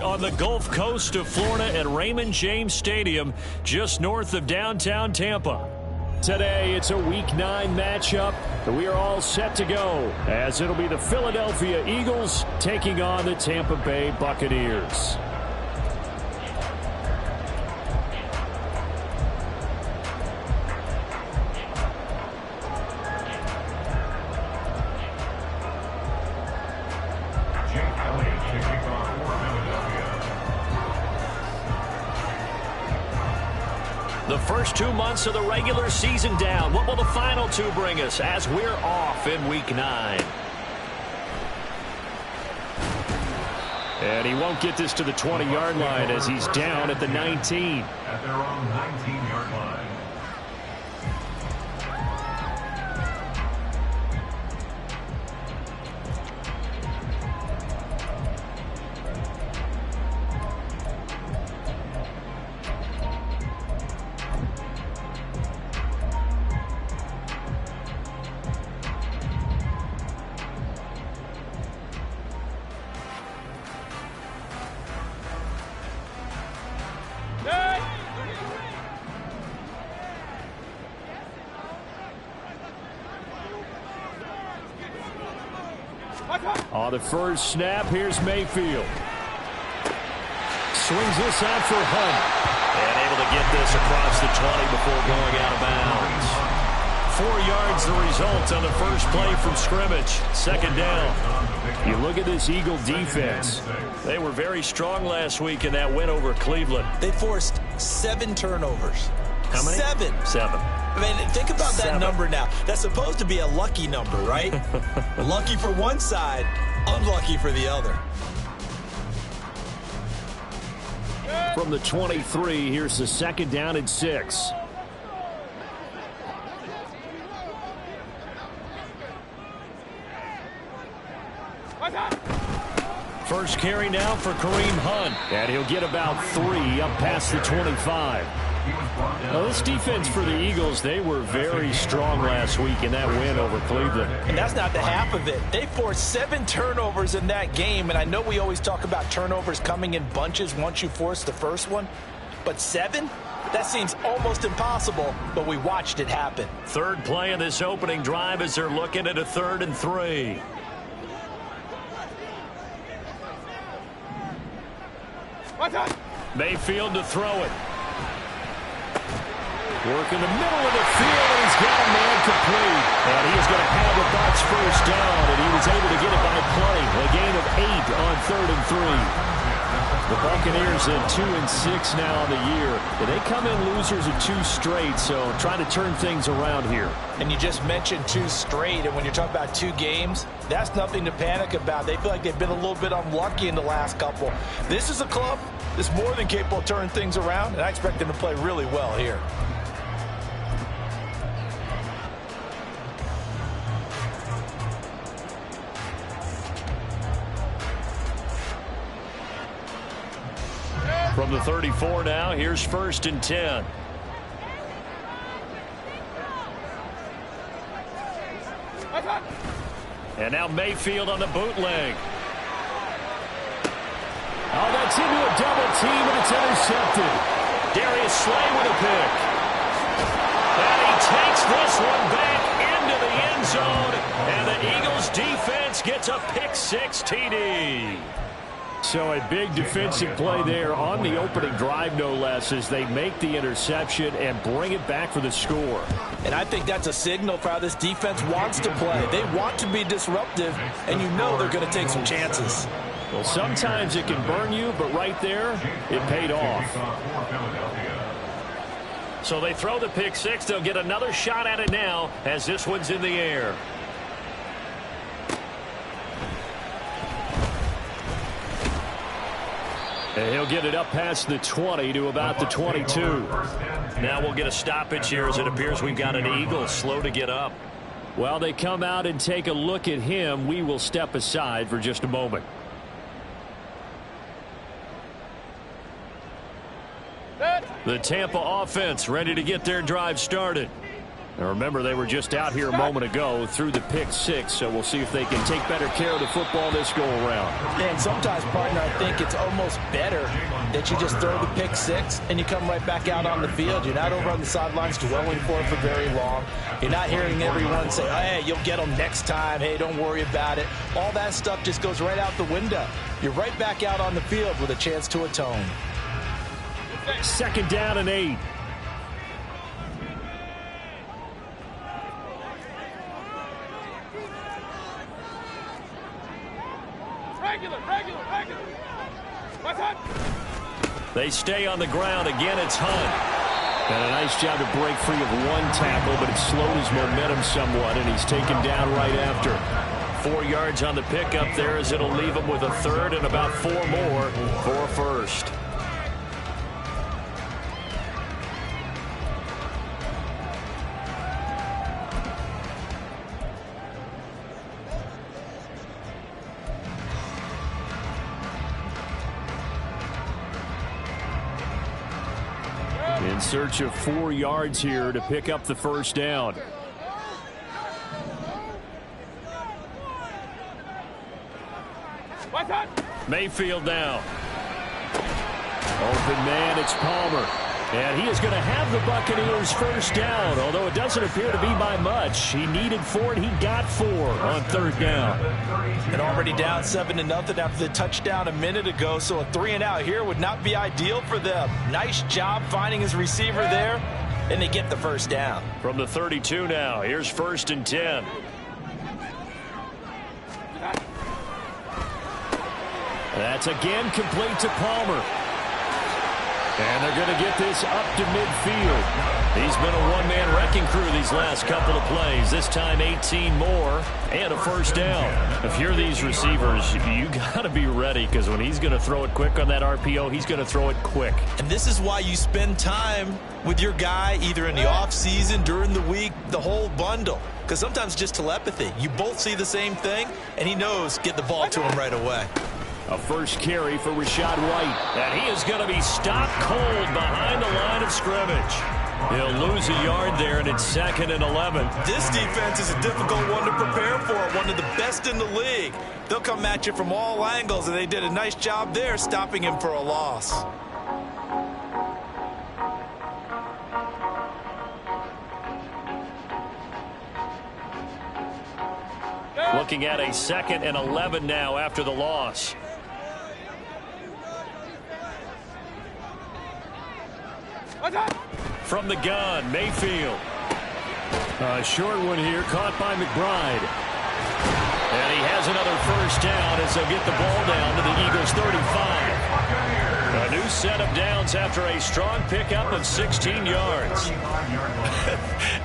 on the Gulf Coast of Florida at Raymond James Stadium, just north of downtown Tampa. Today, it's a Week 9 matchup, and we are all set to go, as it'll be the Philadelphia Eagles taking on the Tampa Bay Buccaneers. The first 2 months of the regular season down. What will the final 2 bring us as we're off in Week 9? And he won't get this to the 20-yard line as he's down at the 19. At their own 19-yard line. On the first snap, here's Mayfield. Swings this out for Hunt. And able to get this across the 20 before going out of bounds. 4 yards the result on the first play from scrimmage. Second down. You look at this Eagle defense. They were very strong last week in that win over Cleveland. They forced 7 turnovers. How many? 7. I mean, think about that number now. That's supposed to be a lucky number, right? Lucky for one side, unlucky for the other. From the 23, here's the second down and 6. First carry now for Kareem Hunt. And he'll get about 3 up past the 25. Well, this defense for the Eagles, they were very strong last week in that win over Cleveland. And that's not the half of it. They forced 7 turnovers in that game, and I know we always talk about turnovers coming in bunches once you force the first one, but 7? That seems almost impossible, but we watched it happen. Third play of this opening drive as they're looking at a 3rd and 3. Mayfield to throw it. Work in the middle of the field, and he's got a man complete. And he is going to have the Bucs first down, and he was able to get it by play. A gain of 8 on 3rd and 3. The Buccaneers at 2-6 now on the year. And they come in losers of 2 straight, so trying to turn things around here. And you just mentioned 2 straight, and when you're talking about 2 games, that's nothing to panic about. They feel like they've been a little bit unlucky in the last couple. This is a club that's more than capable of turning things around, and I expect them to play really well here. From the 34 now, here's 1st and 10. And now Mayfield on the bootleg. Oh, that's into a double team, and it's intercepted. Darius Slay with a pick. And he takes this one back into the end zone, and the Eagles defense gets a pick-6 TD. So a big defensive play there on the opening drive, no less, as they make the interception and bring it back for the score. And I think that's a signal for how this defense wants to play. They want to be disruptive, and you know they're going to take some chances. Well, sometimes it can burn you, but right there, it paid off. So they throw the pick-6. They'll get another shot at it now as this one's in the air. And he'll get it up past the 20 to about the 22. Now we'll get a stoppage here as it appears we've got an Eagle slow to get up. While they come out and take a look at him, we will step aside for just a moment. The Tampa offense ready to get their drive started. Now remember, they were just out here a moment ago through the pick six, so we'll see if they can take better care of the football this go-around. And sometimes, partner, I think it's almost better that you just throw the pick six and you come right back out on the field. You're not over on the sidelines dwelling for it for very long. You're not hearing everyone say, hey, you'll get them next time. Hey, don't worry about it. All that stuff just goes right out the window. You're right back out on the field with a chance to atone. 2nd down and 8. Regular. What's Hunt? They stay on the ground. Again, it's Hunt. And a nice job to break free of one tackle, but it slowed his momentum somewhat, and he's taken down right after. 4 yards on the pickup there, as it'll leave him with a third and about 4 more for a first. In search of 4 yards here to pick up the first down. Mayfield now. Open man, it's Palmer. And he is going to have the Buccaneers first down, although it doesn't appear to be by much. He needed 4, and he got 4 on 3rd down. And already down 7-0 after the touchdown a minute ago, so a 3-and-out here would not be ideal for them. Nice job finding his receiver there, and they get the first down. From the 32 now, here's 1st and 10. That's again complete to Palmer. And they're going to get this up to midfield. He's been a one-man wrecking crew these last couple of plays. This time 18 more and a first down. If you're these receivers, you got to be ready, because when he's going to throw it quick on that RPO, he's going to throw it quick. And this is why you spend time with your guy either in the offseason, during the week, the whole bundle. Because sometimes just telepathy. You both see the same thing, and he knows get the ball to him right away. A first carry for Rashad White. And he is going to be stopped cold behind the line of scrimmage. He'll lose a yard there, and it's 2nd and 11. This defense is a difficult one to prepare for, one of the best in the league. They'll come at you from all angles, and they did a nice job there stopping him for a loss. Looking at a 2nd and 11 now after the loss. From the gun, Mayfield. A short one here, caught by McBride. And he has another first down as they'll get the ball down to the Eagles' 35. A new set of downs after a strong pickup of 16 yards.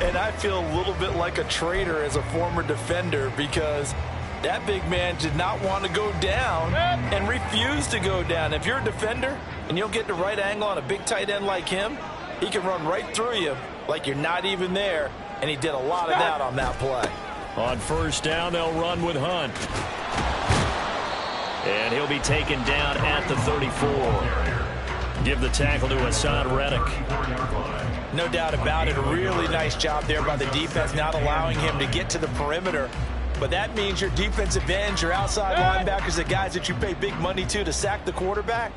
And I feel a little bit like a traitor as a former defender, because that big man did not want to go down and refused to go down. If you're a defender and you'll get the right angle on a big tight end like him, he can run right through you like you're not even there, and he did a lot of that on that play. On first down, they'll run with Hunt. And he'll be taken down at the 34. Give the tackle to Hassan Reddick. No doubt about it. A really nice job there by the defense, not allowing him to get to the perimeter. But that means your defensive ends, your outside linebackers, the guys that you pay big money to sack the quarterback,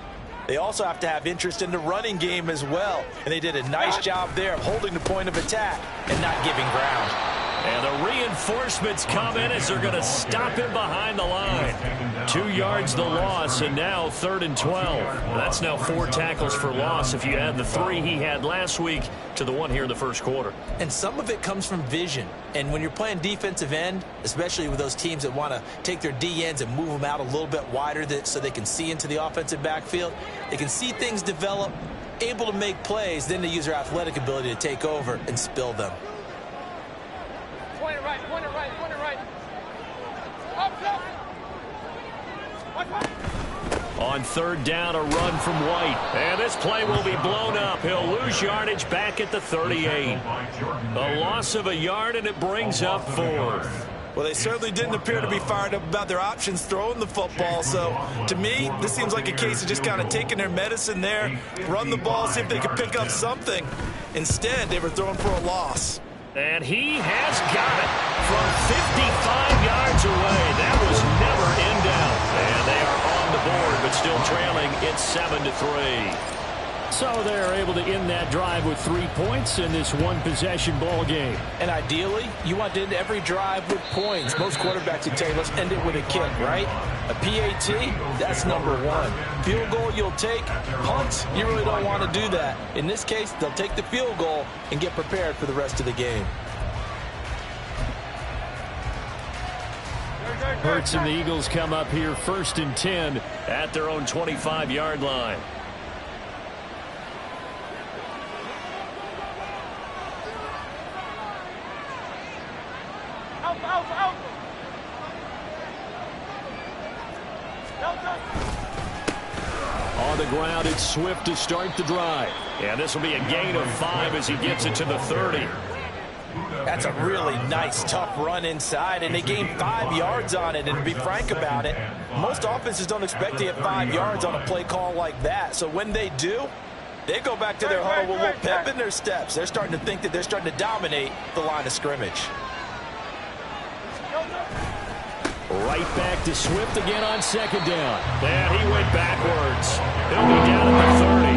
they also have to have interest in the running game as well. And they did a nice job there of holding the point of attack and not giving ground. And the reinforcements come in as they're going to stop him behind the line. 2 yards the loss, and now 3rd and 12. That's now 4 tackles for loss if you add the 3 he had last week to the 1 here in the first quarter. And some of it comes from vision. And when you're playing defensive end, especially with those teams that want to take their D ends and move them out a little bit wider so they can see into the offensive backfield, they can see things develop, able to make plays, then they use their athletic ability to take over and spill them. Point it right. Up. On 3rd down, a run from White. And this play will be blown up. He'll lose yardage back at the 38. A loss of a yard, and it brings up 4th. Well, they certainly didn't appear to be fired up about their options throwing the football. So, to me, this seems like a case of just kind of taking their medicine there, run the ball, see if they could pick up something. Instead, they were throwing for a loss. And he has got it from 55 yards away. That was never in doubt. And they are on the board, but still trailing. It's 7-3. So they're able to end that drive with 3 points in this one-possession ball game. And ideally, you want to end every drive with points. Most quarterbacks would tell you, let's end it with a kick, right? A PAT, that's number one. Field goal you'll take. Punts, you really don't want to do that. In this case, they'll take the field goal and get prepared for the rest of the game. Hurts and the Eagles come up here 1st and 10 at their own 25-yard line. On the ground, it's Swift to start the drive. And this will be a gain of 5 as he gets it to the 30. That's a really nice, tough run inside, and they gained 5 yards on it. And to be frank about it, most offenses don't expect to get 5 yards on a play call like that. So when they do, they go back to their huddle with a little pep in their steps. They're starting to think that they're starting to dominate the line of scrimmage. Right back to Swift again on 2nd down. And he went backwards. He'll be down at the 30.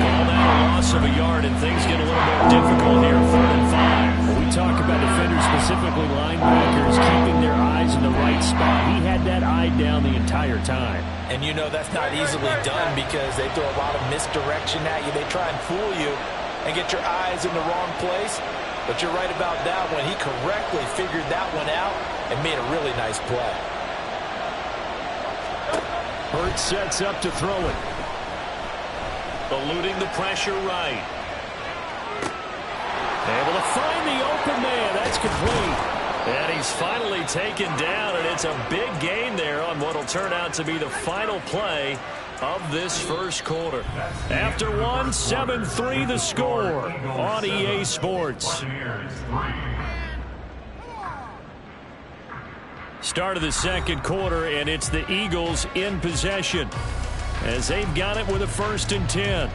Call that a loss of a yard, and things get a little more difficult here, 3rd and 5. When we talk about defenders, specifically linebackers, keeping their eyes in the right spot. He had that eye down the entire time. And you know that's not easily done because they throw a lot of misdirection at you. They try and fool you and get your eyes in the wrong place. But you're right about that one. He correctly figured that one out and made a really nice play. Hurts sets up to throw it. Eluding the pressure right. Able to find the open man. That's complete. And he's finally taken down, and it's a big gain there on what will turn out to be the final play of this first quarter. After one, 7-3 the score on EA Sports. Start of the second quarter, and it's the Eagles in possession as they've got it with a 1st and 10.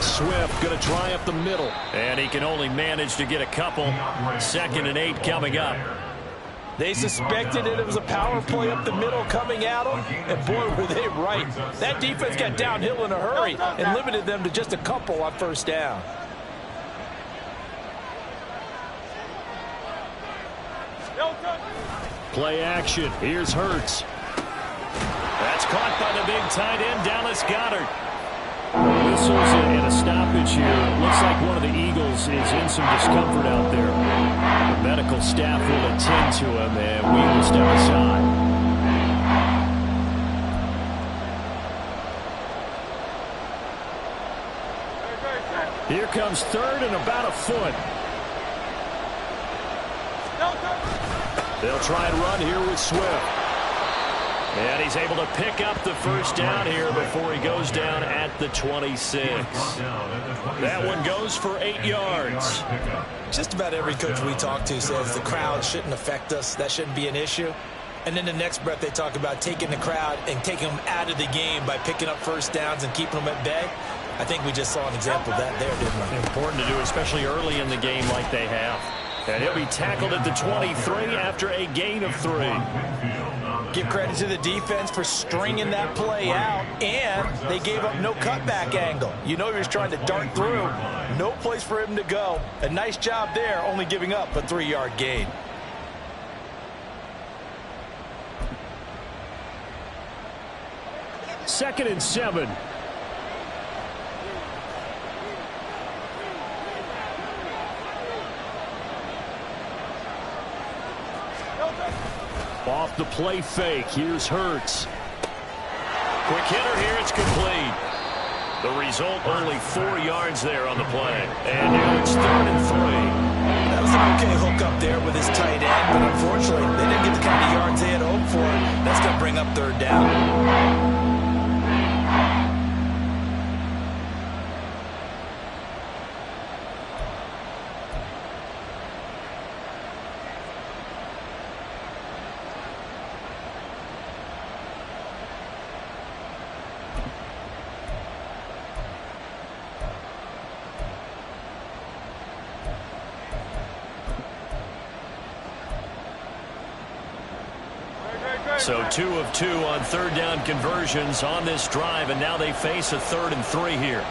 Swift going to try up the middle. And he can only manage to get a couple. 2nd and 8 coming up. They suspected that it was a power play up the middle coming at them, and boy, were they right. That defense got downhill in a hurry and limited them to just a couple on 1st down. Play action. Here's Hurts. That's caught by the big tight end, Dallas Goedert. Whistles and a stoppage here. Looks like one of the Eagles is in some discomfort out there. The medical staff will attend to him, and we will step aside. Here comes 3rd and about a foot. They'll try and run here with Swift. And he's able to pick up the 1st down here before he goes down at the 26. That one goes for 8 yards. Just about every coach we talk to says the crowd shouldn't affect us. That shouldn't be an issue. And then the next breath they talk about taking the crowd and taking them out of the game by picking up 1st downs and keeping them at bay. I think we just saw an example of that there, didn't we? Important to do, especially early in the game like they have. And he'll be tackled at the 23 after a gain of 3. Give credit to the defense for stringing that play out, and they gave up no cutback angle. You know he was trying to dart through. No place for him to go. A nice job there, only giving up a 3-yard gain. Second and 7. Off the play fake. Here's Hurts. Quick hitter here. It's complete. The result, only 4 yards there on the play. And now it's 3rd and 3. That was an okay hook up there with his tight end, but unfortunately, they didn't get the kind of yards they had hoped for. That's going to bring up 3rd down. So 2 of 2 on third down conversions on this drive, and now they face a 3rd and 3 here.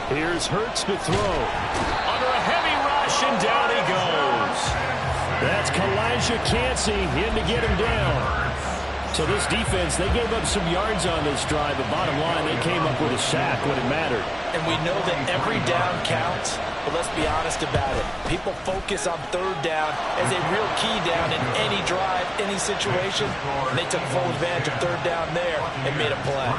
Here's Hurts to throw. Under a heavy rush, and down he goes. That's Kalijah Cansey in to get him down. So this defense, they gave up some yards on this drive, but bottom line, they came up with a sack when it mattered. And we know that every down counts, but let's be honest about it. People focus on third down as a real key down in any drive, any situation, and they took full advantage of third down there and made a play.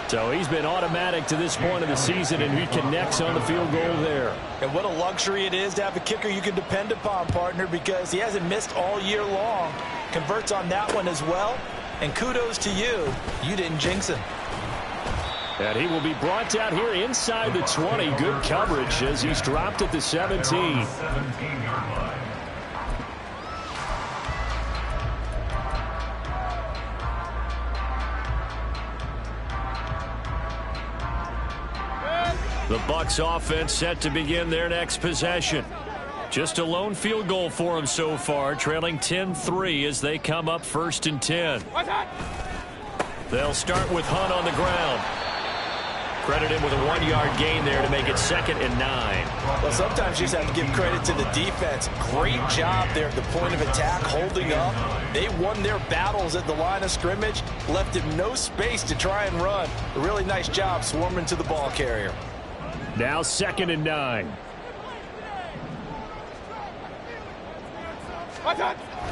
So he's been automatic to this point of the season, and he connects on the field goal there. And what a luxury it is to have a kicker you can depend upon, partner, because he hasn't missed all year long. Converts on that one as well. And kudos to you. You didn't jinx him. And he will be brought down here inside the 20. Good coverage as he's dropped at the 17. 17-yard line. The Bucs offense set to begin their next possession. Just a lone field goal for them so far, trailing 10-3 as they come up 1st and 10. They'll start with Hunt on the ground. Credit him with a 1-yard gain there to make it 2nd and 9. Well, sometimes you just have to give credit to the defense. Great job there at the point of attack, holding up. They won their battles at the line of scrimmage, left him no space to try and run. A really nice job swarming to the ball carrier. Now 2nd and 9.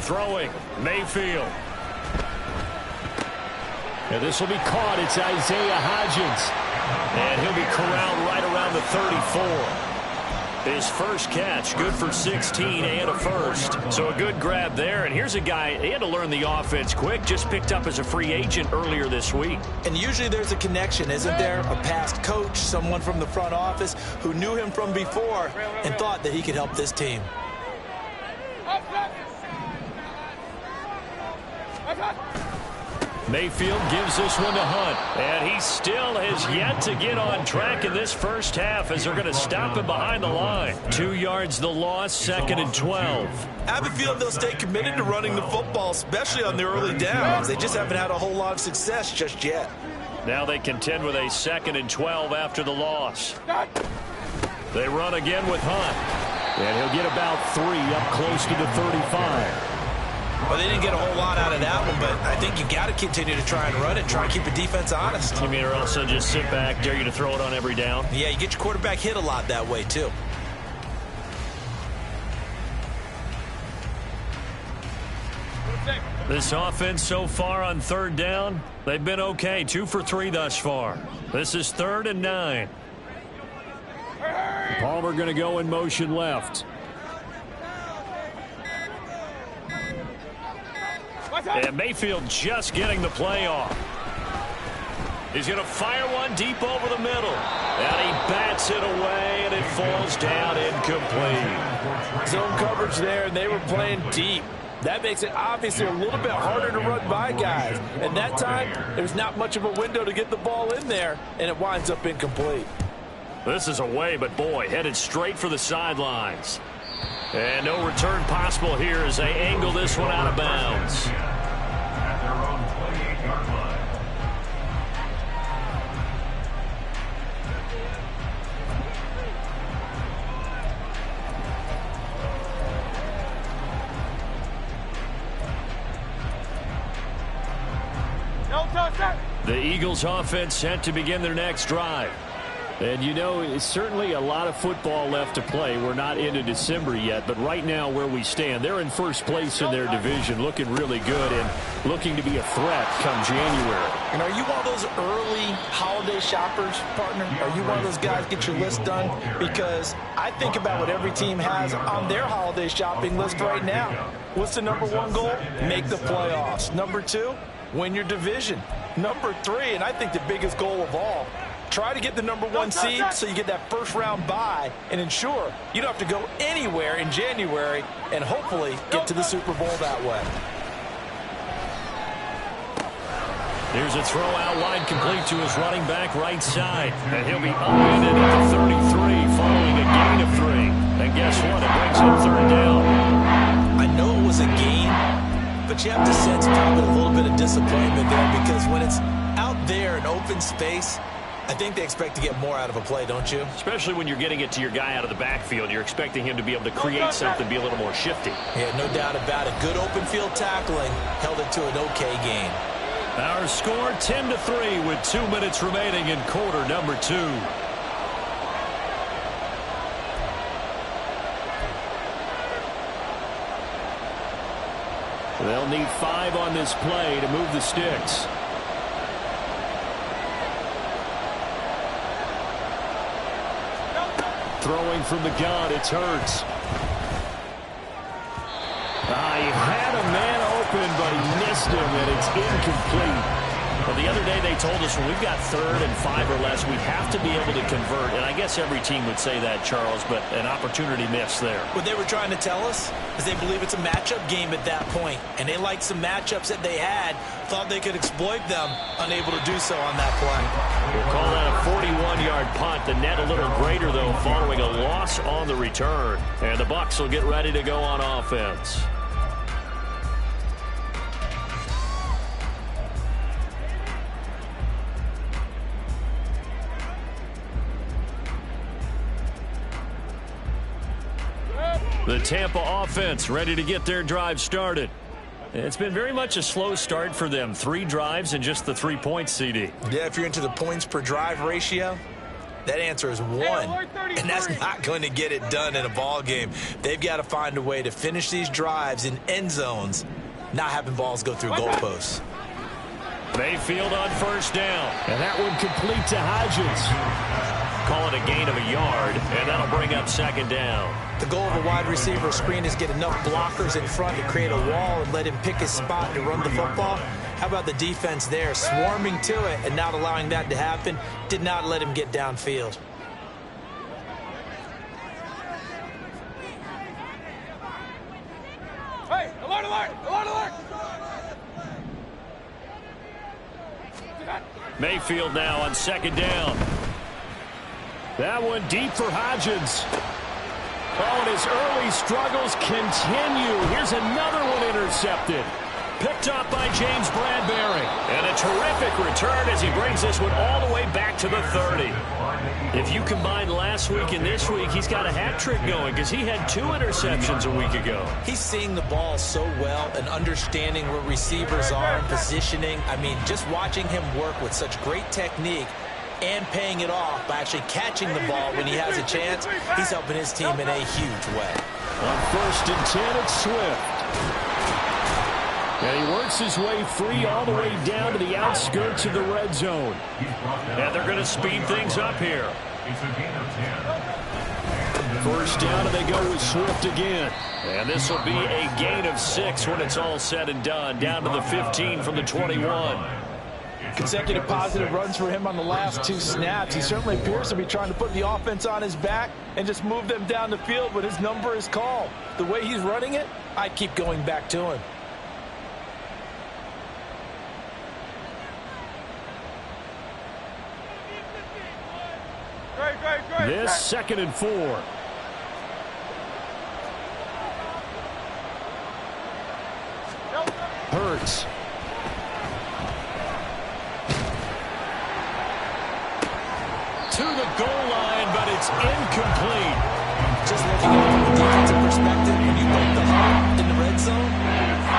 Throwing, Mayfield. And this will be caught. It's Isaiah Hodgins. And he'll be corralled right around the 34. His first catch, good for 16 and a first. So a good grab there. And here's a guy, he had to learn the offense quick, just picked up as a free agent earlier this week. And usually there's a connection, isn't there? A past coach, someone from the front office who knew him from before and thought that he could help this team. Mayfield gives this one to Hunt, and he still has yet to get on track in this first half as they're going to stop him behind the line. 2 yards the loss, 2nd and 12. I have a feeling they'll stay committed to running the football, especially on the early downs. They just haven't had a whole lot of success just yet. Now they contend with a 2nd and 12 after the loss. They run again with Hunt, and he'll get about 3 up close to the 35. Well, they didn't get a whole lot out of that one, but I think you got to continue to try and run it, try and keep the defense honest. You mean or also just sit back, dare you to throw it on every down? Yeah, you get your quarterback hit a lot that way, too. This offense so far on 3rd down, they've been okay. 2 for 3 thus far. This is 3rd and 9. Palmer going to go in motion left. And Mayfield just getting the play off. He's going to fire one deep over the middle. And he bats it away, and it falls down incomplete. Zone coverage there, and they were playing deep. That makes it obviously a little bit harder to run by guys. And that time, there's not much of a window to get the ball in there, and it winds up incomplete. This is away, but boy, headed straight for the sidelines. And no return possible here as they angle this one out of bounds. At their own 28-yard line. The Eagles offense set to begin their next drive. And, you know, it's certainly a lot of football left to play. We're not into December yet, but right now where we stand, they're in first place in their division, looking really good and looking to be a threat come January. And are you one of those early holiday shoppers, partner? Are you one of those guys get your list done? Because I think about what every team has on their holiday shopping list right now. What's the #1 goal? Make the playoffs. #2, win your division. #3, and I think the biggest goal of all, try to get the #1 seed so you get that first-round bye and ensure you don't have to go anywhere in January and hopefully get to the Super Bowl that way. Here's a throw out wide complete to his running back right side. And he'll be upended at the 33 following a gain of 3. And guess what? It brings up 3rd down. disappointment there, because when it's out there in open space, I think they expect to get more out of a play, don't you? Especially when you're getting it to your guy out of the backfield. You're expecting him to be able to create something, be a little more shifty. Yeah, no doubt about it. Good open field tackling held it to an okay game. Our score 10-3 with 2 minutes remaining in quarter number 2. They'll need 5 on this play to move the sticks. Throwing from the gun, it's Hurts. He had a man open, but he missed him, and it's incomplete. Well, the other day they told us when we've got 3rd and 5 or less, we have to be able to convert. And I guess every team would say that, Charles, but an opportunity missed there. What they were trying to tell us is they believe it's a matchup game at that point, and they liked some matchups that they had, thought they could exploit them, unable to do so on that play. We'll call that a 41-yard punt. The net a little greater, though, following a loss on the return. And the Bucs will get ready to go on offense. The Tampa offense ready to get their drive started. It's been very much a slow start for them. 3 drives and just the 3 points, CD. Yeah, if you're into the points per drive ratio, that answer is 1. And that's not going to get it done in a ball game. They've got to find a way to finish these drives in end zones, not having balls go through goalposts. Mayfield on 1st down. And that one complete to Hodgins. Call it a gain of a yard, and that'll bring up 2nd down. The goal of a wide receiver screen is get enough blockers in front to create a wall and let him pick his spot to run the football. How about the defense there, swarming to it and not allowing that to happen? Did not let him get downfield. Hey, alert, alert, alert, alert! Mayfield now on 2nd down. That one deep for Hodgins. Oh, and his early struggles continue. Here's another one intercepted. Picked up by James Bradbury. And a terrific return as he brings this one all the way back to the 30. If you combine last week and this week, he's got a hat trick going because he had 2 interceptions a week ago. He's seeing the ball so well and understanding where receivers are and positioning. I mean, just watching him work with such great technique and paying it off by actually catching the ball when he has a chance, he's helping his team in a huge way. On 1st and 10, it's Swift. And he works his way free all the way down to the outskirts of the red zone. And they're going to speed things up here. It's a gain of 10. 1st down, and they go with Swift again. And this will be a gain of 6 when it's all said and done. Down to the 15 from the 21. Consecutive positive runs for him on the last 2 snaps. He certainly appears to be trying to put the offense on his back and just move them down the field when his number is called. The way he's running it, I'd keep going back to him. Great. This 2nd and 4. Hurts. To the goal line, but it's incomplete. Just looking at it from a defensive perspective, when you break the huddle in the red zone,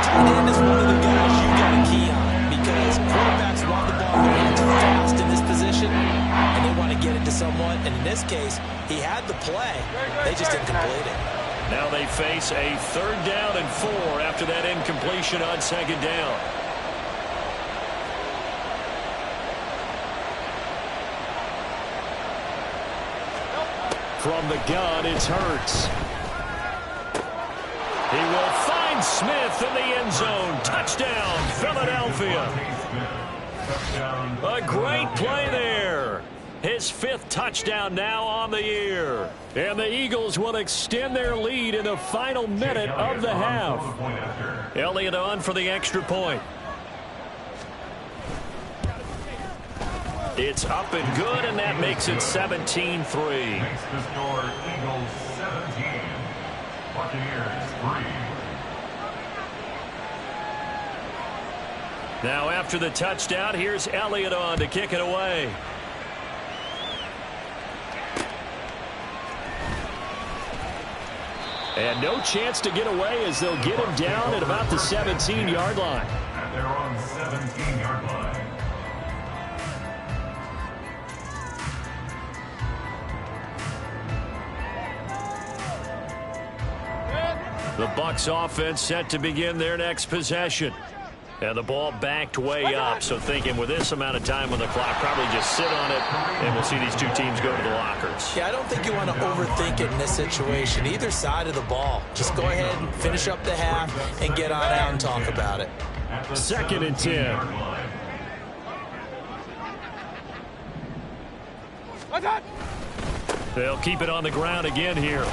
tight end is one of the guys you got to key on because quarterbacks want the ball going fast in this position, and they want to get it to someone. And in this case, he had the play. They just didn't complete it. Now they face a 3rd down and 4 after that incompletion on 2nd down. From the gun, it's Hurts. He will find Smith in the end zone. Touchdown, Philadelphia. A great play there. His 5th touchdown now on the year. And the Eagles will extend their lead in the final minute of the half. Elliott on for the extra point. It's up and good, and that makes it 17-3. Makes the score Eagles 17, Buccaneers 3. Now after the touchdown, here's Elliott on to kick it away. And no chance to get away as they'll get him down at about the 17-yard line. And they're on 17-yard line. The Bucs offense set to begin their next possession. And the ball backed way up, so thinking with this amount of time on the clock, probably just sit on it, and we'll see these two teams go to the lockers. Yeah, I don't think you want to overthink it in this situation. Either side of the ball. Just go ahead and finish up the half and get on out and talk about it. 2nd and 10. They'll keep it on the ground again here.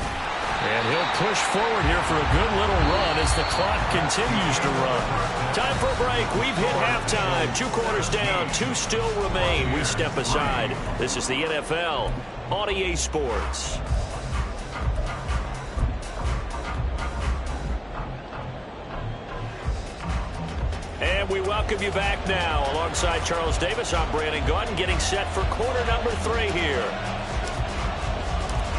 And he'll push forward here for a good little run as the clock continues to run. Time for a break. We've hit halftime. 2 quarters down, 2 still remain. We step aside. This is the NFL on EA Sports. And we welcome you back now. Alongside Charles Davis, I'm Brandon Gaudin, getting set for quarter number 3 here.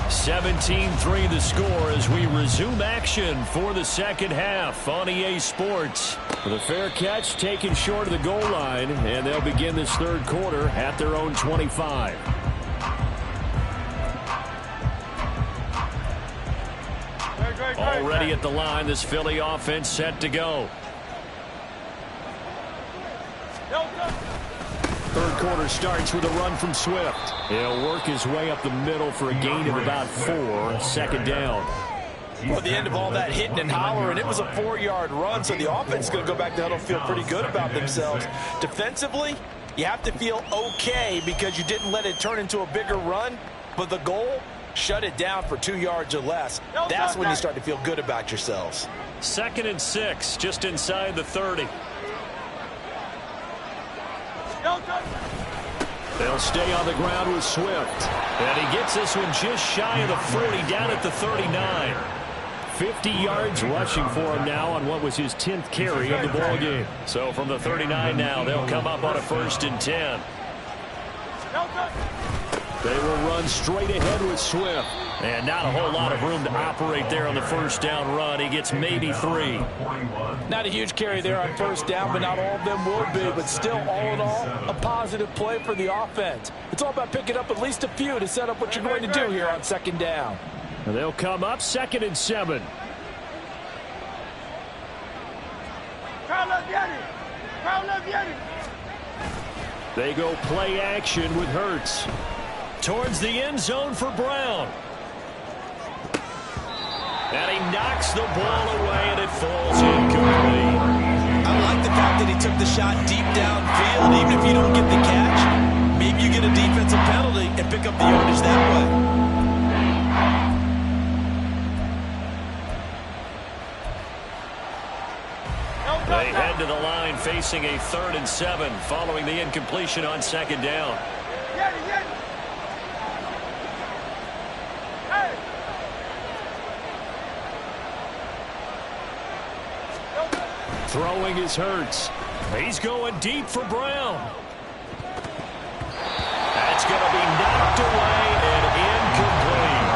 17-3 the score as we resume action for the second half on EA Sports. With a fair catch taken short of the goal line, and they'll begin this third quarter at their own 25. Already at the line, this Philly offense set to go. Third quarter starts with a run from Swift. He'll work his way up the middle for a gain of about 4. 2nd down. Well, at the end of all that hitting and hollering, it was a 4-yard run, so the offense is going to go back to huddle, feel pretty good about themselves. Defensively, you have to feel okay because you didn't let it turn into a bigger run, but the goal, shut it down for 2 yards or less. That's when you start to feel good about yourselves. 2nd and 6, just inside the 30. They'll stay on the ground with Swift. And he gets this one just shy of the 40, down at the 39. 50 yards rushing for him now on what was his 10th carry of the ball game. So from the 39 now, they'll come up on a 1st and 10. They will run straight ahead with Swift. And not a whole lot of room to operate there on the 1st down run. He gets maybe 3. Not a huge carry there on 1st down, but not all of them will be. But still, all in all, a positive play for the offense. It's all about picking up at least a few to set up what you're going to do here on 2nd down. And they'll come up 2nd and 7. They go play action with Hurts. Towards the end zone for Brown. And he knocks the ball away, and it falls incomplete. I like the fact that he took the shot deep downfield. Even if you don't get the catch, maybe you get a defensive penalty and pick up the yardage that way. They head to the line facing a 3rd and 7 following the incompletion on 2nd down. Throwing his Hurts. He's going deep for Brown. That's going to be knocked away and incomplete.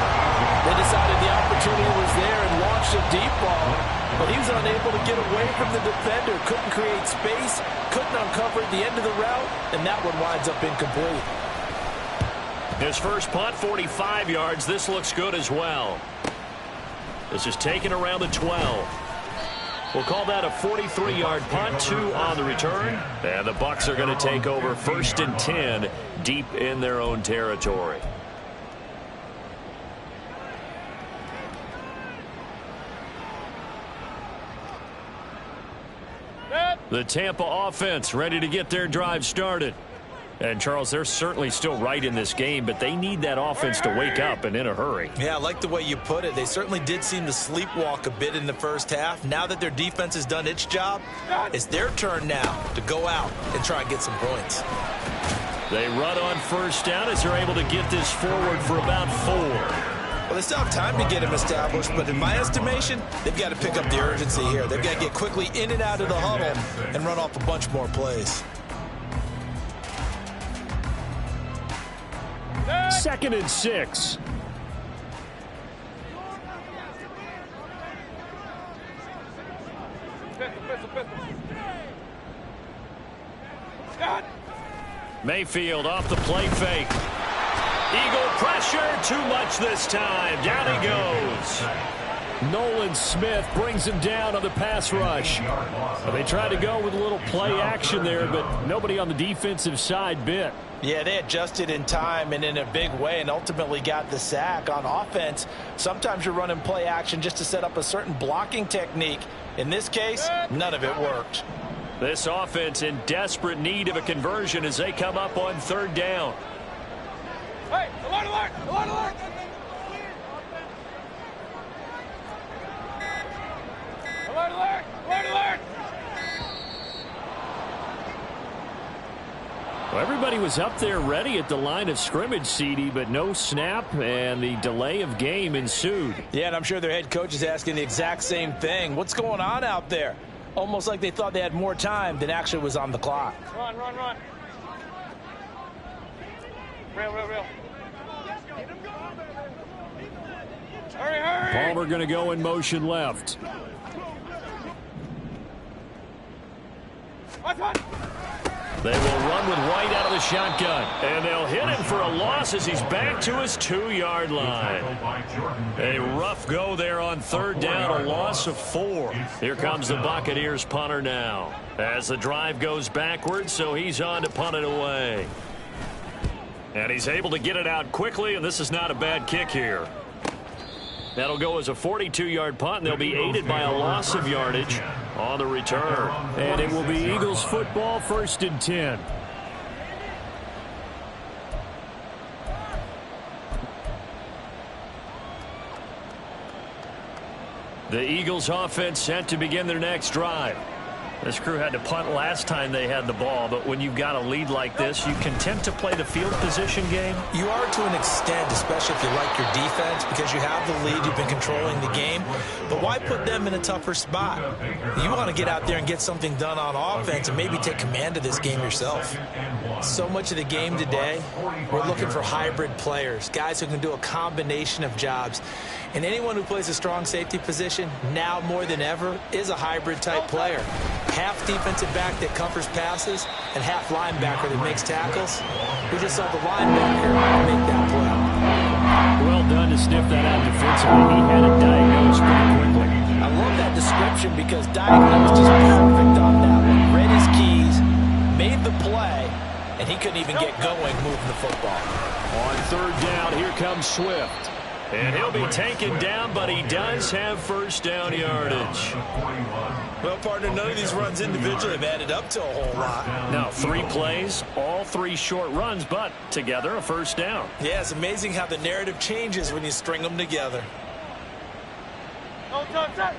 They decided the opportunity was there and launched a deep ball, but he was unable to get away from the defender. Couldn't create space, couldn't uncover at the end of the route, and that one winds up incomplete. His first punt, 45 yards. This looks good as well. This is taken around the 12. We'll call that a 43-yard punt, 2 on the return. And the Bucs are going to take over 1st and 10 deep in their own territory. The Tampa offense ready to get their drive started. And, Charles, they're certainly still right in this game, but they need that offense to wake up and in a hurry. Yeah, I like the way you put it. They certainly did seem to sleepwalk a bit in the first half. Now that their defense has done its job, it's their turn now to go out and try and get some points. They run on 1st down as they're able to get this forward for about 4. Well, Well, they still have time to get him established, but in my estimation, they've got to pick up the urgency here. They've got to get quickly in and out of the huddle and run off a bunch more plays. 2nd and 6. Mayfield off the play fake. Eagle pressure, too much this time. Down he goes. Nolan Smith brings him down on the pass rush. They tried to go with a little play action there, but nobody on the defensive side bit. Yeah, they adjusted in time and in a big way and ultimately got the sack. On offense, sometimes you're running play action just to set up a certain blocking technique. In this case, none of it worked. This offense in desperate need of a conversion as they come up on 3rd down. Hey, alert, alert, alert, alert. Alert, alert, alert, alert. Well, everybody was up there ready at the line of scrimmage, CD, but no snap, and the delay of game ensued. Yeah, and I'm sure their head coach is asking the exact same thing. What's going on out there? Almost like they thought they had more time than actually was on the clock. Run, run, run. Real, real, real. Hurry, hurry. Palmer going to go in motion left. Watch, watch. They will run with White out of the shotgun. And they'll hit him for a loss as he's back to his 2-yard line. A rough go there on 3rd down, a loss of 4. Here comes the Buccaneers punter now. As the drive goes backwards, so he's on to punt it away. And he's able to get it out quickly, and this is not a bad kick here. That'll go as a 42-yard punt, and they'll be aided by a loss of yardage on the return. And it will be Eagles football, 1st and 10. The Eagles offense set to begin their next drive. This crew had to punt last time they had the ball, but when you've got a lead like this, you content to play the field position game? You are to an extent, especially if you like your defense, because you have the lead, you've been controlling the game. But why put them in a tougher spot? You want to get out there and get something done on offense and maybe take command of this game yourself. So much of the game today, we're looking for hybrid players, guys who can do a combination of jobs. And anyone who plays a strong safety position, now more than ever, is a hybrid-type player. Half defensive back that covers passes and half linebacker that makes tackles. We just saw the linebacker make that play. Well done to sniff that out defensively. He had it diagnosed pretty quickly. I love that description because diagnosed is perfect on that one. Read his keys, made the play, and he couldn't even get going moving the football. On 3rd down, here comes Swift. And he'll be taken down, but he does have 1st down yardage. Well, partner, none of these runs individually have added up to a whole lot. Now, 3 plays, all 3 short runs, but together a 1st down. Yeah, it's amazing how the narrative changes when you string them together. No time, set.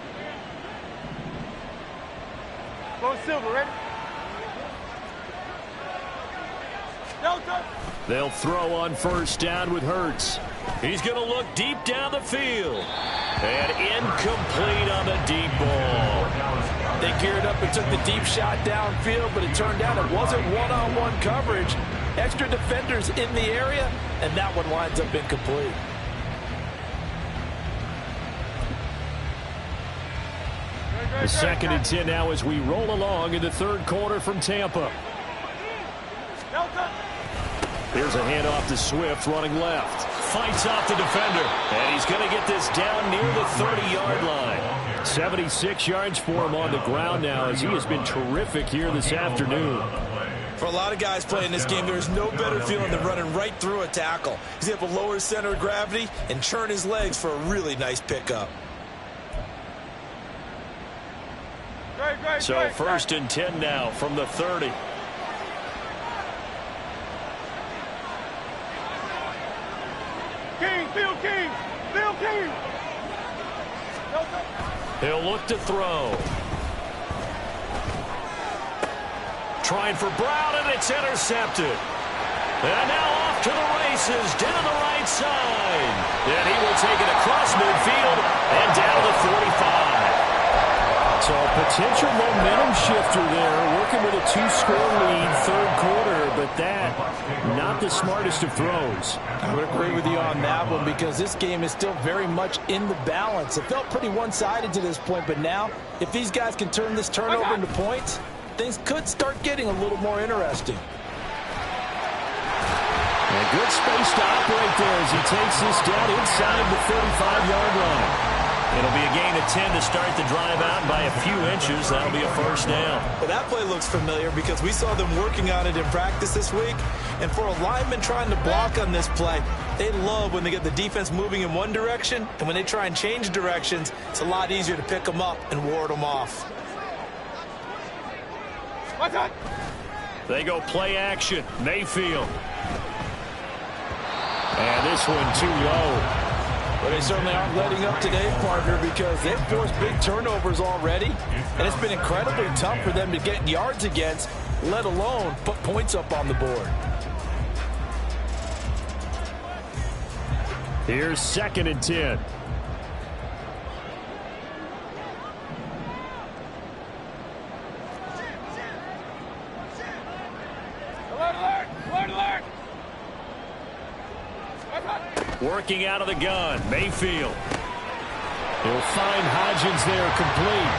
Go Silver, ready? No time. They'll throw on 1st down with Hurts. He's going to look deep down the field. And incomplete on the deep ball. They geared up and took the deep shot downfield, but it turned out it wasn't one-on-one coverage. Extra defenders in the area, and that one winds up incomplete. The 2nd and 10 now as we roll along in the 3rd quarter from Tampa. Here's a handoff to Swift running left. Fights off the defender. And he's going to get this down near the 30-yard line. 76 yards for him on the ground now as he has been terrific here this afternoon. For a lot of guys playing this game, there's no better feeling than running right through a tackle. He's able to lower his center of gravity and churn his legs for a really nice pickup. So 1st and 10 now from the 30. King, Phil King, Phil King. He'll look to throw. Trying for Brown, and it's intercepted. And now off to the races, down the right side. And he will take it across midfield and down to the 45. So a potential momentum shifter there, working with a two-score lead, third quarter, but that, not the smartest of throws. I would agree with you on that one because this game is still very much in the balance. It felt pretty one-sided to this point, but now, if these guys can turn this turnover into points, things could start getting a little more interesting. And good space to operate there as he takes this down inside the 35-yard line. It'll be a gain of 10 to start the drive out by a few inches. That'll be a first down. Well, that play looks familiar because we saw them working on it in practice this week. And for a lineman trying to block on this play, they love when they get the defense moving in one direction. And when they try and change directions, it's a lot easier to pick them up and ward them off. They go play action. Mayfield. And this one too low. But they certainly aren't letting up today, partner, because they've forced big turnovers already. And it's been incredibly tough for them to get yards against, let alone put points up on the board. Here's 2nd and 10. Working out of the gun, Mayfield. He'll find Hodgins there complete.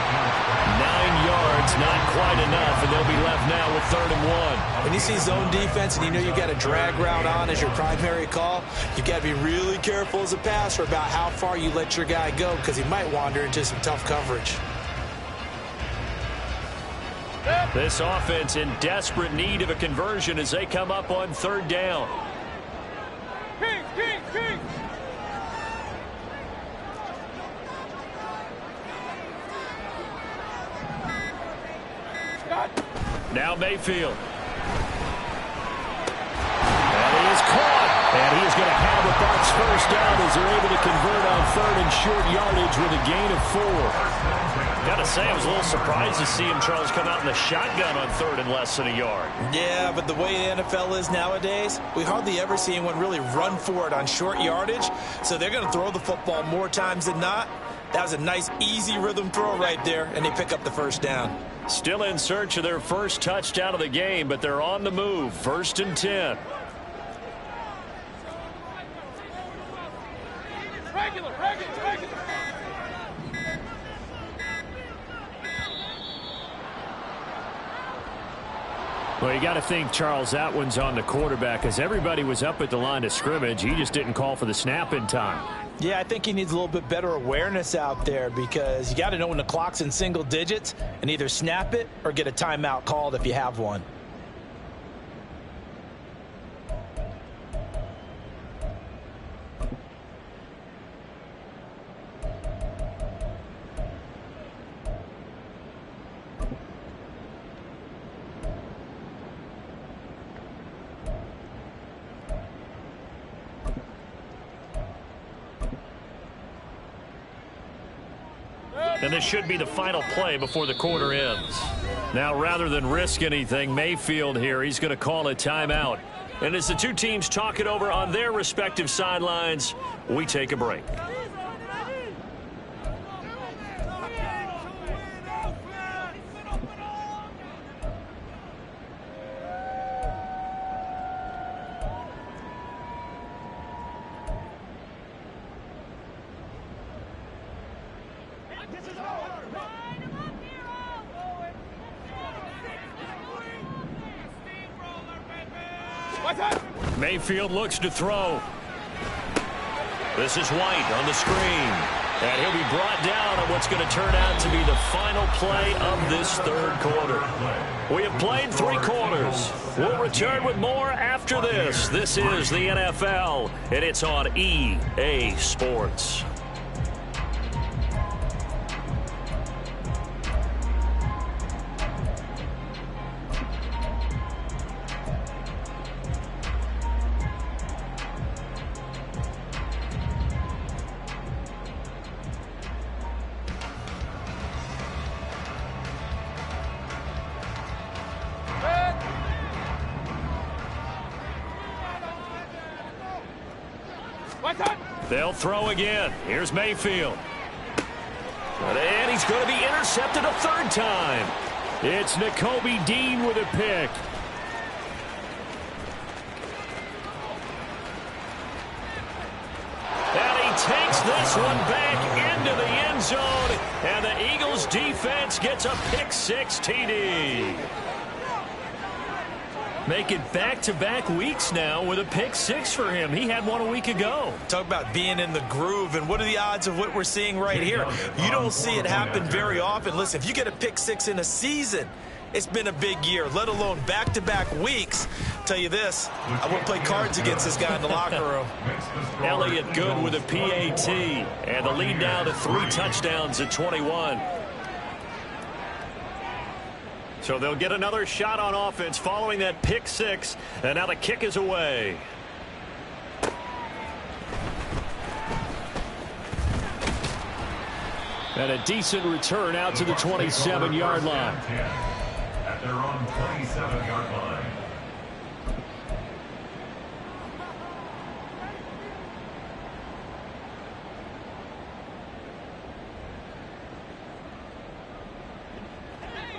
9 yards, not quite enough, and they'll be left now with 3rd and 1. When you see zone defense and you know you've got a drag route on as your primary call, you've got to be really careful as a passer about how far you let your guy go because he might wander into some tough coverage. This offense in desperate need of a conversion as they come up on 3rd down. King! Now Mayfield. And he is caught. And he is going to have a box first down as they're able to convert on 3rd and short yardage with a gain of 4. Got to say, I was a little surprised to see him, Charles, come out in the shotgun on 3rd and less than a yard. Yeah, but the way the NFL is nowadays, we hardly ever see anyone really run for it on short yardage. So they're going to throw the football more times than not. That was a nice, easy rhythm throw right there, and they pick up the first down. Still in search of their first touchdown of the game, but they're on the move. 1st and 10. Regular. Well, you got to think, Charles, that one's on the quarterback because everybody was up at the line of scrimmage. He just didn't call for the snap in time. Yeah, I think he needs a little bit better awareness out there because you got to know when the clock's in single digits and either snap it or get a timeout called if you have one. And this should be the final play before the quarter ends. Now, rather than risk anything, Mayfield here, he's going to call a timeout. And as the two teams talk it over on their respective sidelines, we take a break. Mayfield looks to throw. This is White on the screen. And he'll be brought down on what's going to turn out to be the final play of this 3rd quarter. We have played 3 quarters. We'll return with more after this. This is the NFL, and it's on EA Sports. They'll throw again. Here's Mayfield. And he's going to be intercepted a third time. It's Nakobe Dean with a pick. And he takes this one back into the end zone. And the Eagles defense gets a pick six TD. Make it back-to-back weeks now with a pick six for him. He had one a week ago. Talk about being in the groove, and what are the odds of what we're seeing right here? You don't see it happen very often. Listen, if you get a pick six in a season, it's been a big year, let alone back-to-back weeks. Tell you this, I wouldn't play cards against this guy in the locker room. Elliott Good with a PAT, and the lead now to 3 touchdowns at 21. So they'll get another shot on offense following that pick six, and now the kick is away. And a decent return out to the 27-yard line. At their own 27-yard line.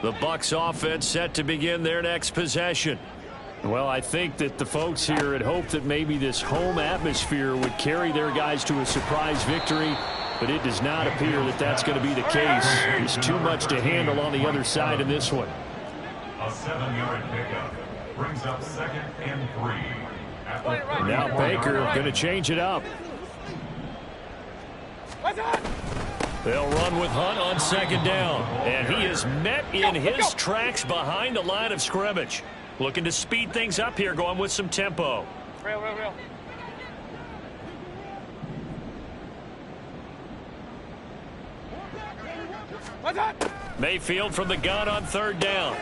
The Bucs offense set to begin their next possession. Well, I think that the folks here had hoped that maybe this home atmosphere would carry their guys to a surprise victory, but it does not appear that that's going to be the case. There's too much to handle on the other side in this one. A 7-yard pickup brings up 2nd and 3. And now Baker going to change it up. They'll run with Hunt on 2nd down. And he is met in his tracks behind the line of scrimmage. Looking to speed things up here, going with some tempo. Real. Mayfield from the gun on 3rd down.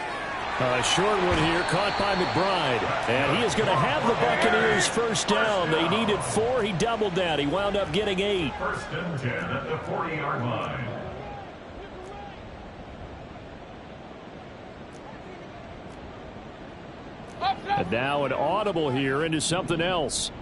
A short one here, caught by McBride. And he is going to have the Buccaneers 1st down. They needed 4. He doubled that. He wound up getting 8. 1st and 10 at the 40-yard line. And now an audible here into something else.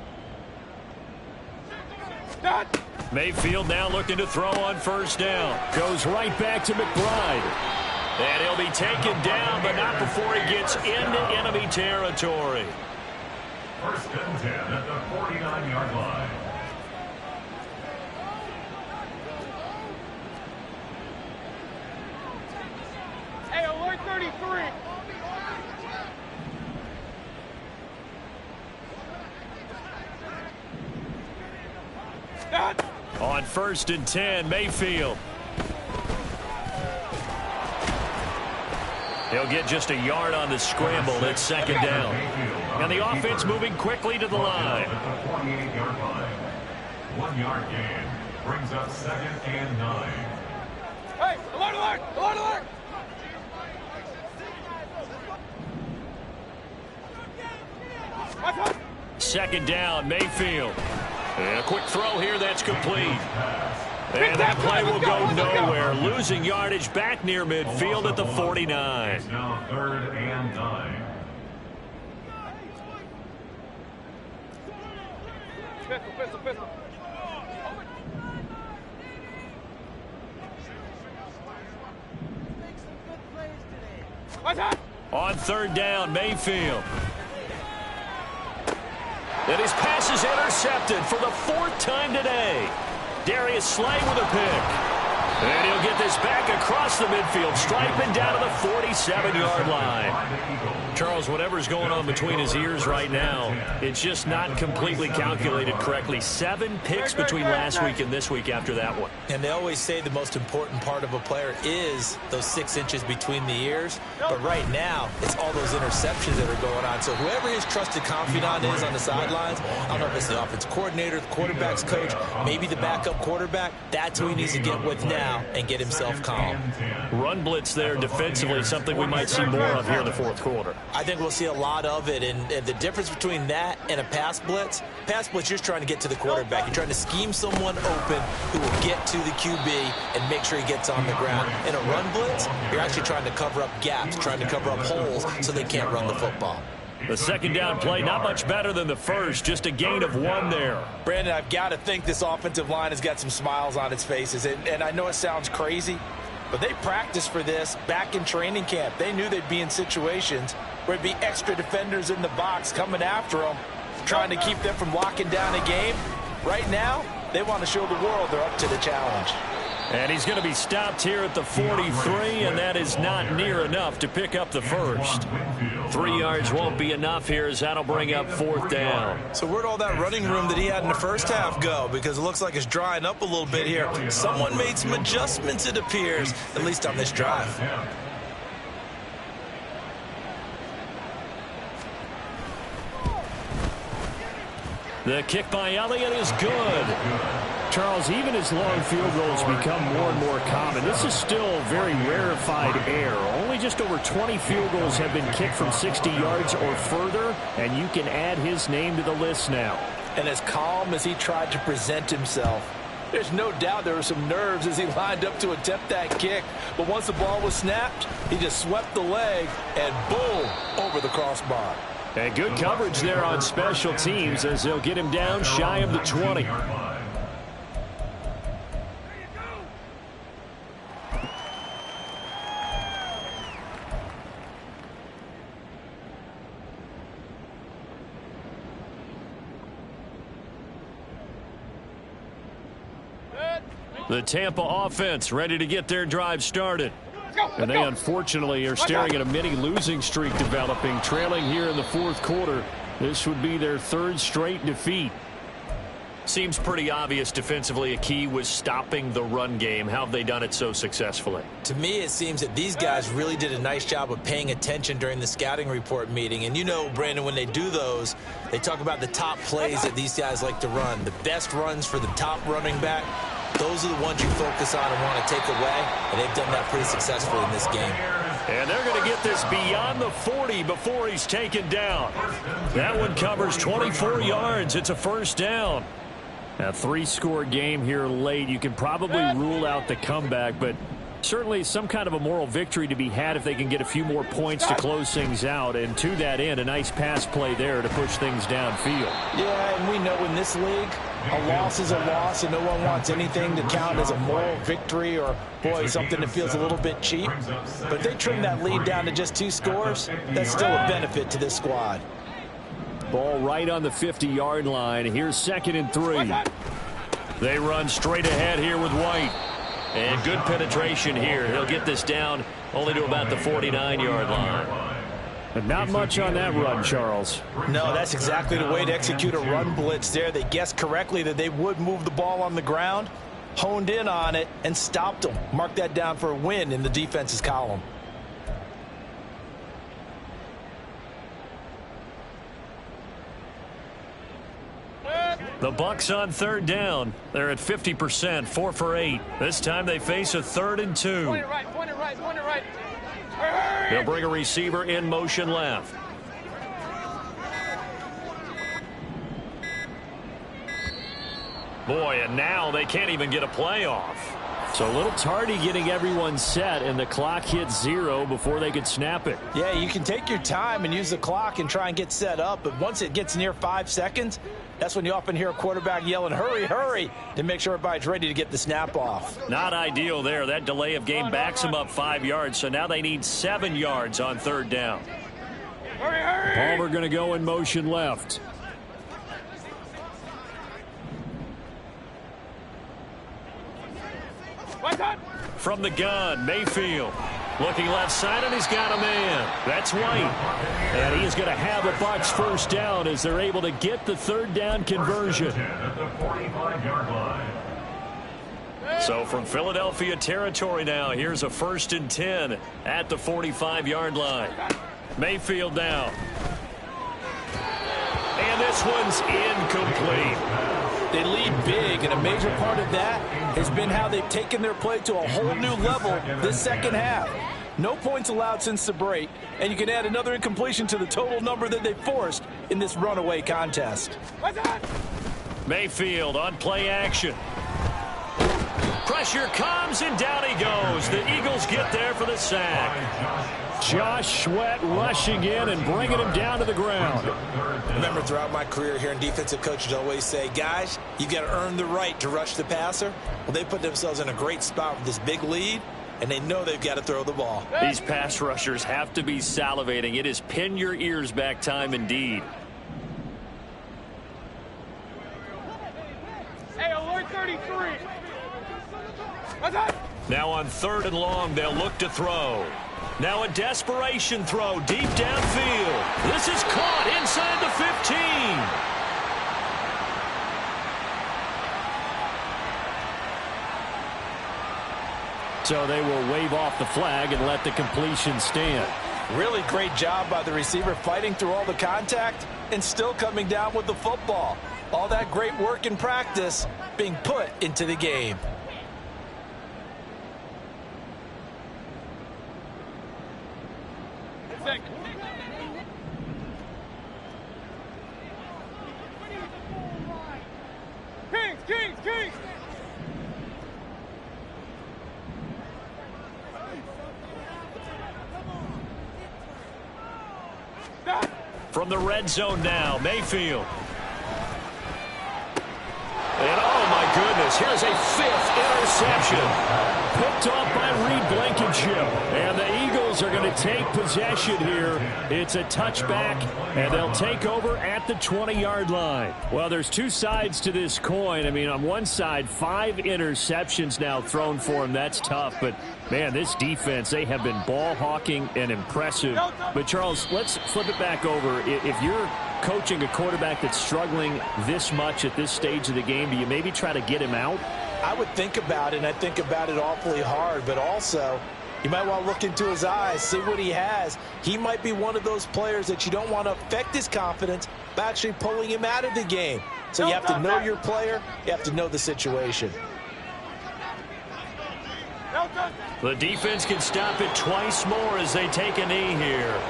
Mayfield now looking to throw on 1st down. Goes right back to McBride. And he'll be taken down, but not before he gets into enemy territory. 1st and 10 at the 49-yard line. Hey, alert 33. On 1st and 10, Mayfield. He'll get just a yard on the scramble. It's 2nd down. And the offense moving quickly to the line. At the 48-yard line. 1-yard gain brings up 2nd and 9. Hey, alert! 2nd down, Mayfield. And a quick throw here that's complete. And that play will go nowhere. Losing yardage back near midfield at the 49. It's now 3rd and 9. Pistol. On 3rd down, Mayfield. And his pass is intercepted for the 4th time today. Darius Slay with a pick. And he'll get this back across the midfield stripe and down to the 47-yard line. Charles, whatever's going on between his ears right now, it's just not completely calculated correctly. 7 picks between last week and this week after that one. And they always say the most important part of a player is those 6 inches between the ears. But right now, it's all those interceptions that are going on. So whoever his trusted confidant is on the sidelines, I don't know if it's the offense coordinator, the quarterback's coach, maybe the backup quarterback, that's who he needs to get with now and get himself calm. Run blitz there defensively, something we might see more of here in the 4th quarter. I think we'll see a lot of it, and the difference between that and a pass blitz, you're just trying to get to the quarterback. You're trying to scheme someone open who will get to the QB and make sure he gets on the ground. In a run blitz, you're actually trying to cover up gaps, trying to cover up holes so they can't run the football. The second down play, not much better than the first, just a gain of 1 there. Brandon, I've got to think this offensive line has got some smiles on its faces. And I know it sounds crazy, but they practiced for this back in training camp. They knew they'd be in situations where there'd be extra defenders in the box coming after them, trying to keep them from locking down a game. Right now, they want to show the world they're up to the challenge. And he's going to be stopped here at the 43, and that is not near enough to pick up the first. 3 yards won't be enough here, as that'll bring up 4th down. So where'd all that running room that he had in the first half go? Because it looks like it's drying up a little bit here. Someone made some adjustments, it appears, at least on this drive. The kick by Elliott is good. Charles, even as long field goals become more and more common, this is still very rarefied air. Only just over 20 field goals have been kicked from 60 yards or further, and you can add his name to the list now. And as calm as he tried to present himself, there's no doubt there were some nerves as he lined up to attempt that kick. But once the ball was snapped, he just swept the leg and boom, over the crossbar. And good coverage there on special teams as they'll get him down shy of the 20. The Tampa offense ready to get their drive started. And they unfortunately are staring at a mini losing streak developing, trailing here in the 4th quarter. This would be their 3rd straight defeat. Seems pretty obvious defensively a key was stopping the run game. How have they done it so successfully? To me, it seems that these guys really did a nice job of paying attention during the scouting report meeting. And you know, Brandon, when they do those, they talk about the top plays that these guys like to run. The best runs for the top running back. Those are the ones you focus on and want to take away, and they've done that pretty successfully in this game. And they're going to get this beyond the 40 before he's taken down. That one covers 24 yards. It's a 1st down. A 3-score game here late. You can probably rule out the comeback, but certainly some kind of a moral victory to be had if they can get a few more points to close things out. And to that end, a nice pass play there to push things downfield. Yeah, and we know in this league, a loss is a loss, and no one wants anything to count as a moral victory or, boy, something that feels a little bit cheap. But if they trim that lead down to just 2 scores, that's still a benefit to this squad. Ball right on the 50-yard line. Here's 2nd and 3. They run straight ahead here with White. And good penetration here. He'll get this down only to about the 49-yard line. But not much on that run, Charles. No, that's exactly the way to execute a run blitz there. They guessed correctly that they would move the ball on the ground, honed in on it, and stopped them. Mark that down for a win in the defense's column. The Bucs on 3rd down. They're at 50%, 4 for 8. This time they face a 3rd and 2. Point it right, point it right, point it right. They'll bring a receiver in motion left. Boy, and now they can't even get a play off. So a little tardy getting everyone set, and the clock hits 0 before they could snap it. Yeah, you can take your time and use the clock and try and get set up, but once it gets near 5 seconds, that's when you often hear a quarterback yelling, hurry, hurry, to make sure everybody's ready to get the snap off. Not ideal there. That delay of game backs them up 5 yards, so now they need 7 yards on 3rd down. Hurry, hurry! Palmer going to go in motion left. From the gun, Mayfield. Looking left side, and he's got a man. That's White. And he is going to have a Bucs 1st down as they're able to get the 3rd down conversion. So from Philadelphia territory now, here's a 1st and 10 at the 45-yard line. Mayfield down. And this one's incomplete. They lead big, and a major part of that has been how they've taken their play to a whole new level this second half. No points allowed since the break, and you can add another incompletion to the total number that they forced in this runaway contest. Mayfield on play action. Pressure comes, and down he goes. The Eagles get there for the sack. Josh Sweat rushing in and bringing him down to the ground. Remember, throughout my career here in defensive coaches always say, guys, you got to earn the right to rush the passer. Well, they put themselves in a great spot with this big lead, and they know they've got to throw the ball. These pass rushers have to be salivating. It is pin your ears back time indeed. Hey, alert 33. Now on 3rd and long, they'll look to throw. Now a desperation throw deep downfield. This is caught inside the 15. So they will wave off the flag and let the completion stand. Really great job by the receiver fighting through all the contact and still coming down with the football. All that great work in practice being put into the game. Kings! From the red zone now, Mayfield. And oh my goodness, here's a 5th interception. Picked off by Reed Blankenship. And the Eagles are going to take possession here. It's a touchback, and they'll take over at the 20-yard line. Well, there's two sides to this coin. I mean, on one side, 5 interceptions now thrown for him. That's tough. But, man, this defense, they have been ball hawking and impressive. But, Charles, let's flip it back over. If you're coaching a quarterback that's struggling this much at this stage of the game, do you maybe try to get him out? I would think about it, and I think about it awfully hard, but also you might want to look into his eyes, see what he has. He might be one of those players that you don't want to affect his confidence by actually pulling him out of the game. So you have to know your player. You have to know the situation. The defense can stop it twice more as they take a knee here.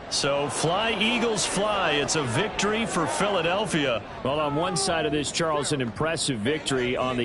So fly, Eagles, fly. It's a victory for Philadelphia. Well, on one side of this, Charles, an impressive victory. On the